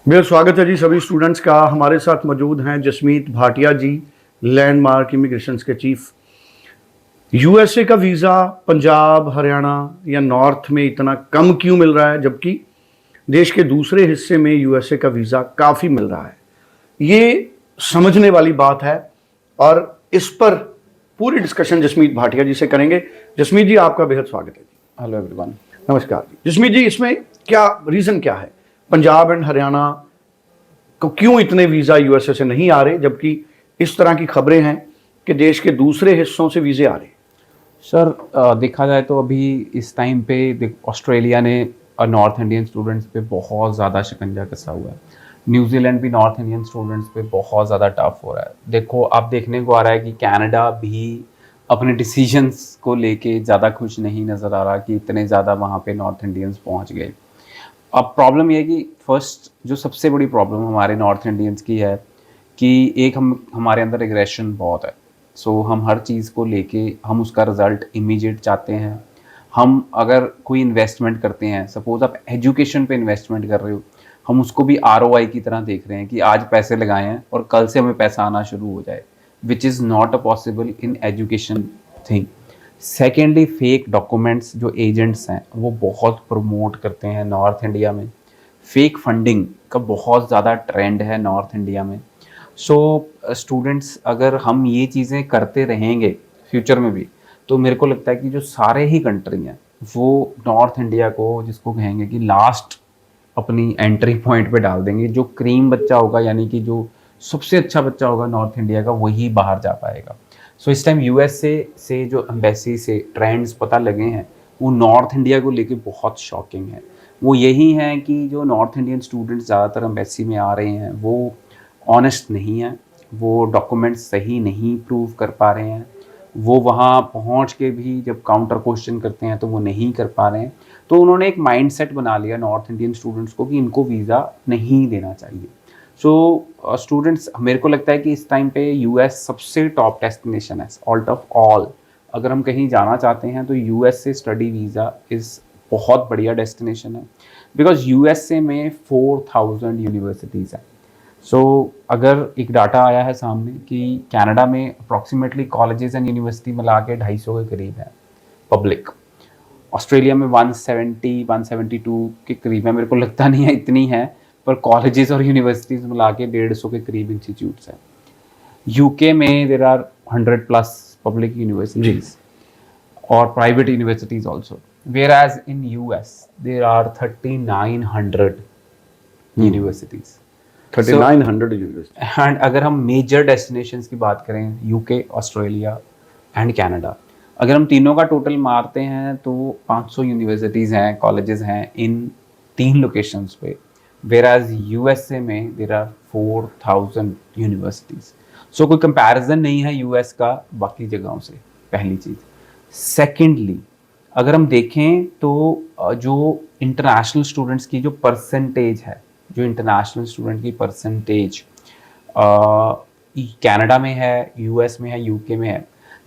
मेरा स्वागत है जी सभी स्टूडेंट्स का। हमारे साथ मौजूद हैं जसमीत भाटिया जी, लैंडमार्क इमिग्रेशन के चीफ। यूएसए का वीज़ा पंजाब, हरियाणा या नॉर्थ में इतना कम क्यों मिल रहा है, जबकि देश के दूसरे हिस्से में यूएसए का वीज़ा काफ़ी मिल रहा है? ये समझने वाली बात है और इस पर पूरी डिस्कशन जसमीत भाटिया जी से करेंगे। जसमीत जी, आपका बेहद स्वागत है जी। Hello everyone. नमस्कार जी। जसमीत जी, इसमें क्या रीज़न क्या है? पंजाब एंड हरियाणा को क्यों इतने वीज़ा यूएसए से नहीं आ रहे, जबकि इस तरह की खबरें हैं कि देश के दूसरे हिस्सों से वीज़े आ रहे हैं? सर, देखा जाए तो अभी इस टाइम पे ऑस्ट्रेलिया ने नॉर्थ इंडियन स्टूडेंट्स पे बहुत ज़्यादा शिकंजा कसा हुआ है। न्यूजीलैंड भी नॉर्थ इंडियन स्टूडेंट्स पे बहुत ज़्यादा टफ हो रहा है। देखो, अब देखने को आ रहा है कि कनाडा भी अपने डिसीजंस को लेके ज़्यादा खुश नहीं नज़र आ रहा कि इतने ज़्यादा वहाँ पे नॉर्थ इंडियंस पहुँच गए। अब प्रॉब्लम ये है कि फर्स्ट जो सबसे बड़ी प्रॉब्लम हमारे नॉर्थ इंडियंस की है कि एक हमारे अंदर एग्रेशन बहुत है। सो हम हर चीज़ को लेके हम उसका रिज़ल्ट इमीडिएट चाहते हैं। हम अगर कोई इन्वेस्टमेंट करते हैं, सपोज़ आप एजुकेशन पे इन्वेस्टमेंट कर रहे हो, हम उसको भी आरओआई की तरह देख रहे हैं कि आज पैसे लगाए हैं और कल से हमें पैसा आना शुरू हो जाए, which is not a possible in education thing. Secondly, fake documents जो एजेंट्स हैं वो बहुत प्रमोट करते हैं नॉर्थ इंडिया में। फेक फंडिंग का बहुत ज़्यादा ट्रेंड है नॉर्थ इंडिया में। सो स्टूडेंट्स, अगर हम ये चीज़ें करते रहेंगे फ्यूचर में भी, तो मेरे को लगता है कि जो सारे ही कंट्री हैं वो नॉर्थ इंडिया को, जिसको कहेंगे कि लास्ट अपनी एंट्री पॉइंट पे डाल देंगे। जो क्रीम बच्चा होगा, यानी कि जो सबसे अच्छा बच्चा होगा नॉर्थ इंडिया का, वही बाहर जा पाएगा। सो इस टाइम यूएसए से जो एम्बेसी से ट्रेंड्स पता लगे हैं वो नॉर्थ इंडिया को लेके बहुत शॉकिंग है। वो यही है कि जो नॉर्थ इंडियन स्टूडेंट्स ज़्यादातर एम्बेसी में आ रहे हैं वो ऑनेस्ट नहीं हैं, वो डॉक्यूमेंट्स सही नहीं प्रूव कर पा रहे हैं, वो वहाँ पहुँच के भी जब काउंटर क्वेश्चन करते हैं तो वो नहीं कर पा रहे हैं। तो उन्होंने एक माइंडसेट बना लिया नॉर्थ इंडियन स्टूडेंट्स को कि इनको वीज़ा नहीं देना चाहिए। सो स्टूडेंट्स, मेरे को लगता है कि इस टाइम पे यूएस सबसे टॉप डेस्टिनेशन है आउट ऑफ ऑल। अगर हम कहीं जाना चाहते हैं तो यूएस से स्टडी वीज़ा इज़ बहुत बढ़िया डेस्टिनेशन है, बिकॉज यूएसए में 4000 यूनिवर्सिटीज़ हैं। अगर एक डाटा आया है सामने कि कनाडा में अप्रॉक्सीमेटली कॉलेजेस एंड यूनिवर्सिटी मिला के 250 के करीब है पब्लिक। ऑस्ट्रेलिया में 170 172 के करीब है, मेरे को लगता नहीं है इतनी है, पर कॉलेजेस और यूनिवर्सिटीज़ मिला के 150 के करीब इंस्टीट्यूट्स हैं। यूके में there are 100 plus public universities और private universities also, whereas in US there are 3900 universities. 3900 university. And अगर हम मेजर डेस्टिनेशंस की बात करें, यूके, ऑस्ट्रेलिया एंड कनाडा, अगर हम तीनों का टोटल मारते हैं तो 500 यूनिवर्सिटीज़ हैं, कॉलेजेस हैं इन 3 लोकेशंस पे, वेयर एज यूएसए में देर आर 4000 यूनिवर्सिटीज़। सो कोई कंपैरिजन नहीं है यूएस का बाकी जगहों से, पहली चीज़। सेकेंडली, अगर हम देखें तो जो इंटरनेशनल स्टूडेंट्स की जो परसेंटेज है, जो इंटरनेशनल स्टूडेंट की परसेंटेज कनाडा में है, यूएस में है, यूके में है,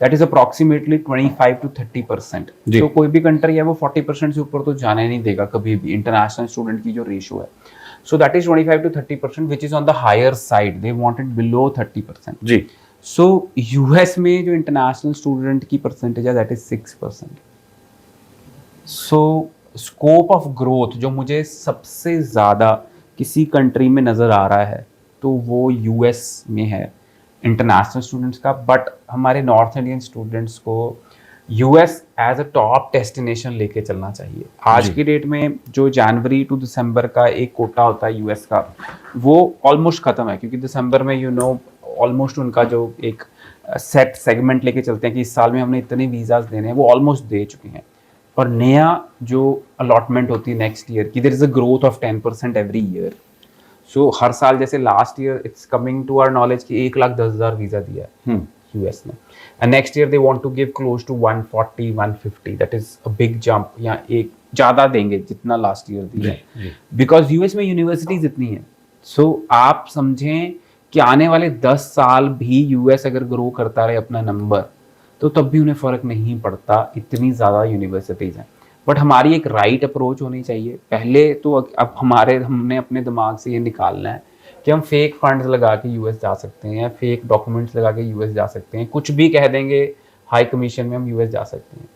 दैट इज अप्रॉक्सीमेटली 25 to 30%। तो कोई भी कंट्री है वो 40% से ऊपर तो जाने नहीं देगा कभी भी, इंटरनेशनल स्टूडेंट की जो रेशियो है। So that is 25 to 30%, which is on the higher side, they wanted below 30% जी। सो यूएस में जो इंटरनेशनल स्टूडेंट की परसेंटेज है that is 6%। So scope of growth जो मुझे सबसे ज़्यादा किसी कंट्री में नज़र आ रहा है तो वो यूएस में है इंटरनेशनल स्टूडेंट्स का। बट हमारे नॉर्थ इंडियन स्टूडेंट्स को US as a top destination लेके चलना चाहिए। आज की डेट में जो जनवरी टू दिसंबर का एक कोटा होता है यूएस का, वो ऑलमोस्ट ख़त्म है, क्योंकि दिसंबर में ऑलमोस्ट उनका जो एक सेट सेगमेंट लेके चलते हैं कि इस साल में हमने इतने वीज़ाज देने हैं, वो ऑलमोस्ट दे चुके हैं। और नया जो अलॉटमेंट होती है नेक्स्ट ईयर की, there is a growth of 10% every year. So हर साल, जैसे last year it's coming to our knowledge कि 1,10,000 वीज़ा दिया है यूएस ने, and next year they want to give close to 140 150, that is a big jump, या एक ज़्यादा देंगे जितना लास्ट ईयर दिया है, बिकॉज यूएस में यूनिवर्सिटीज इतनी है। सो आप समझें कि आने वाले 10 साल भी यूएस अगर ग्रो करता रहे अपना नंबर, तो तब भी उन्हें फ़र्क नहीं पड़ता, इतनी ज़्यादा यूनिवर्सिटीज़ हैं। बट हमारी एक राइट अप्रोच होनी चाहिए। पहले तो अब हमने अपने दिमाग से ये निकालना है कि हम फेक फंड्स लगा के यूएस जा सकते हैं, फेक डॉक्यूमेंट्स लगा के यूएस जा सकते हैं, कुछ भी कह देंगे हाई कमीशन में हम यूएस जा सकते हैं।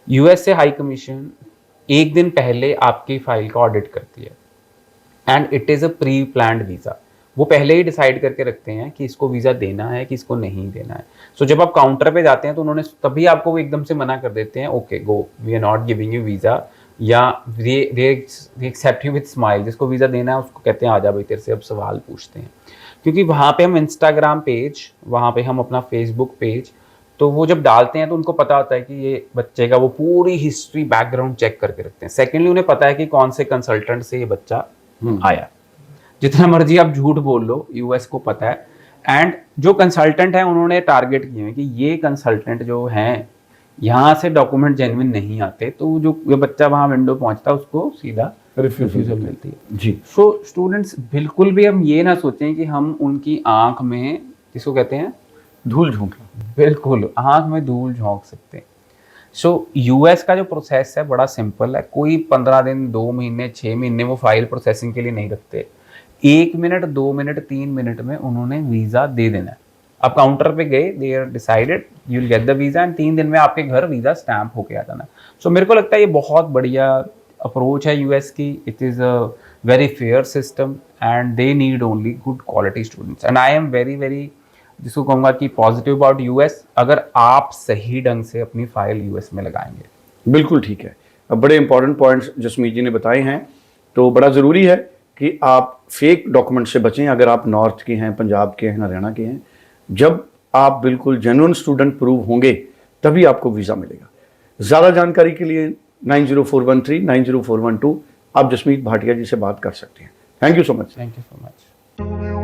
यूएस से हाई कमीशन एक दिन पहले आपकी फाइल का ऑडिट करती है and it is a pre planned visa. वो पहले ही डिसाइड करके रखते हैं कि इसको वीज़ा देना है कि इसको नहीं देना है। सो जब आप काउंटर पे जाते हैं तो उन्होंने तभी आपको वो एकदम से मना कर देते हैं, okay go, we are not giving you visa, या they accept you with smile. जिसको वीज़ा देना है उसको कहते हैं आजा भाई तेरे से अब सवाल पूछते हैं। क्योंकि वहाँ पे हम इंस्टाग्राम पेज, वहाँ पे हम अपना फेसबुक पेज, तो वो जब डालते हैं तो उनको पता होता है कि ये बच्चे का वो पूरी हिस्ट्री बैकग्राउंड चेक करके रखते हैं। सेकेंडली उन्हें पता है कि कौन से कंसल्टेंट से ये बच्चा आया। जितना मर्जी आप झूठ बोल लो, यूएस को पता है। एंड जो कंसल्टेंट है उन्होंने टारगेट किए हैं कि ये कंसल्टेंट जो हैं यहाँ से डॉक्यूमेंट जेन्युइन नहीं आते, तो जो ये बच्चा वहाँ विंडो पहुँचता है उसको सीधा रिफ्यूजल मिलती है जी। सो स्टूडेंट्स बिल्कुल भी हम ये ना सोचें कि हम उनकी आंख में, जिसको कहते हैं धूल झोंका, बिल्कुल आंख में धूल झोंक सकते हैं। सो यूएस का जो प्रोसेस है बड़ा सिंपल है। कोई 15 दिन, 2 महीने, 6 महीने वो फाइल प्रोसेसिंग के लिए नहीं रखते। 1 मिनट, 2 मिनट, 3 मिनट में उन्होंने वीज़ा दे देना है। आप काउंटर पे गए, they are decided you will get the visa and 3 दिन में आपके घर वीज़ा स्टैम्प होके आ जाना। सो मेरे को लगता है ये बहुत बढ़िया अप्रोच है यूएस की। It is a very fair system and they need only good quality students and I am very very, जिसको कहूँगा कि पॉजिटिव अबाउट यूएस, अगर आप सही ढंग से अपनी फाइल यूएस में लगाएंगे। बिल्कुल ठीक है। अब बड़े इंपॉर्टेंट पॉइंट्स जसमीत जी ने बताए हैं, तो बड़ा ज़रूरी है कि आप फेक डॉक्यूमेंट से बचें। अगर आप नॉर्थ के हैं, पंजाब के हैं, हरियाणा के हैं, जब आप बिल्कुल जेन्युइन स्टूडेंट प्रूव होंगे तभी आपको वीज़ा मिलेगा। ज़्यादा जानकारी के लिए 90413 90412 आप जसमीत भाटिया जी से बात कर सकते हैं। Thank you so much. Thank you so much.